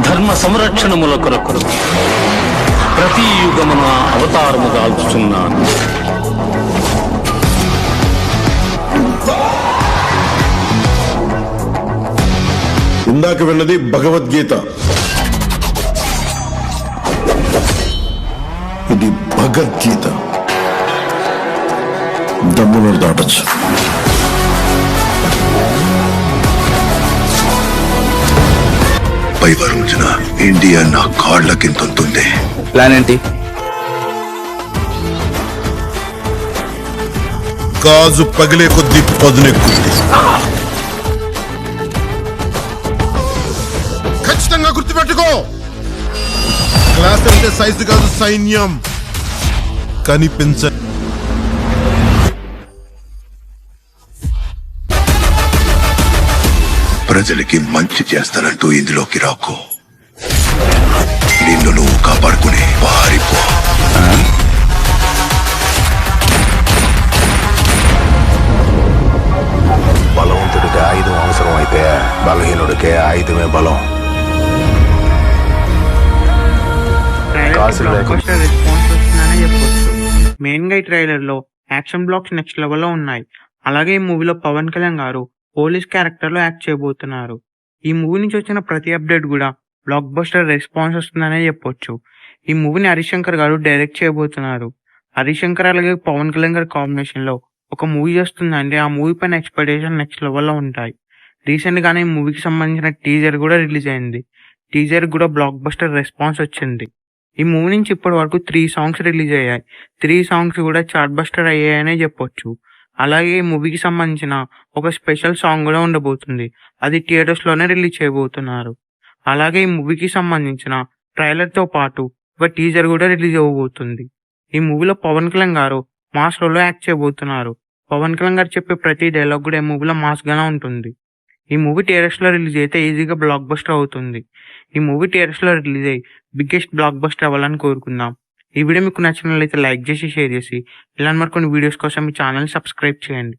ధర్మ సంరక్షణముల కొరకు ప్రతి యుగమున అవతారము దాల్చుచున్నాను. ఇందాక విన్నది భగవద్గీత, ఇది భగవద్గీత. దమ్మును దాటచ్చు. పై రోజున ఇండియా నా కాళ్ళ కింద ప్లాన్ ఏంటి? గాజు పగిలే కొద్దీ పదునెక్కుద్ది. ఖచ్చితంగా గుర్తుపెట్టుకో, క్లాస్ అంటే సైజు కాదు, సైన్యం. కనిపించ ప్రజలకి మంచి చేస్తానంటూ ఇందులోకి రాకు. నిన్ను నువ్వు కాపాడుకుని పారిపో. బలవంతుడికి ఆయుధం అవసరం అయితే బలహీనుడికే ఆయుధమే బలం. రెస్పాన్స్ వస్తుందనే చెప్పొచ్చు. మెయిన్ గా ఈ ట్రైలర్ లో యాక్షన్ బ్లాక్స్ నెక్స్ట్ లెవెల్ లో ఉన్నాయి. అలాగే ఈ మూవీలో పవన్ కళ్యాణ్ గారు పోలీస్ క్యారెక్టర్ లో యాక్ట్ చేయబోతున్నారు. ఈ మూవీ నుంచి వచ్చిన ప్రతి అప్డేట్ కూడా బ్లాక్ బస్టర్ రెస్పాన్స్ వస్తుందనే చెప్పొచ్చు. ఈ మూవీని హరీష్ శంకర్ గారు డైరెక్ట్ చేయబోతున్నారు. హరీష్ శంకర్ అలాగే పవన్ కళ్యాణ్ గారి కాంబినేషన్ లో ఒక మూవీ వస్తుందంటే ఆ మూవీ పైన ఎక్స్పెక్టేషన్ నెక్స్ట్ లెవెల్లో ఉంటాయి. రీసెంట్ గానే ఈ మూవీకి సంబంధించిన టీజర్ కూడా రిలీజ్ అయింది. టీజర్ కూడా బ్లాక్ బస్టర్ రెస్పాన్స్ వచ్చింది. ఈ మూవీ నుంచి ఇప్పటి వరకు 3 సాంగ్స్ రిలీజ్ అయ్యాయి. 3 సాంగ్స్ కూడా చార్ట్ బస్టర్ అయ్యాయనే చెప్పొచ్చు. అలాగే ఈ మూవీకి సంబంధించిన ఒక స్పెషల్ సాంగ్ కూడా ఉండబోతుంది. అది థియేటర్స్ లోనే రిలీజ్ చేయబోతున్నారు. అలాగే ఈ మూవీకి సంబంధించిన ట్రైలర్ తో పాటు ఒక టీజర్ కూడా రిలీజ్ అవ్వబోతుంది. ఈ మూవీలో పవన్ కళ్యాణ్ గారు మాస్ రోల్లో యాక్ట్ చేయబోతున్నారు. పవన్ కళ్యాణ్ గారు చెప్పే ప్రతి డైలాగ్ కూడా ఈ మూవీలో మాస్ గానే ఉంటుంది. ఈ మూవీ థియేటర్స్ లో రిలీజ్ అయితే ఈజీగా బ్లాక్ బస్టర్ అవుతుంది. ఈ మూవీ థియేటర్స్ లో రిలీజ్ అయ్యి బిగ్గెస్ట్ బ్లాక్ బస్టర్ అవ్వాలని కోరుకుందాం. ఈ వీడియో మీకు నచ్చినట్లయితే లైక్ చేసి షేర్ చేసి ఇలాంటి మరికొన్ని వీడియోస్ కోసం మీ ఛానల్ సబ్స్క్రైబ్ చేయండి.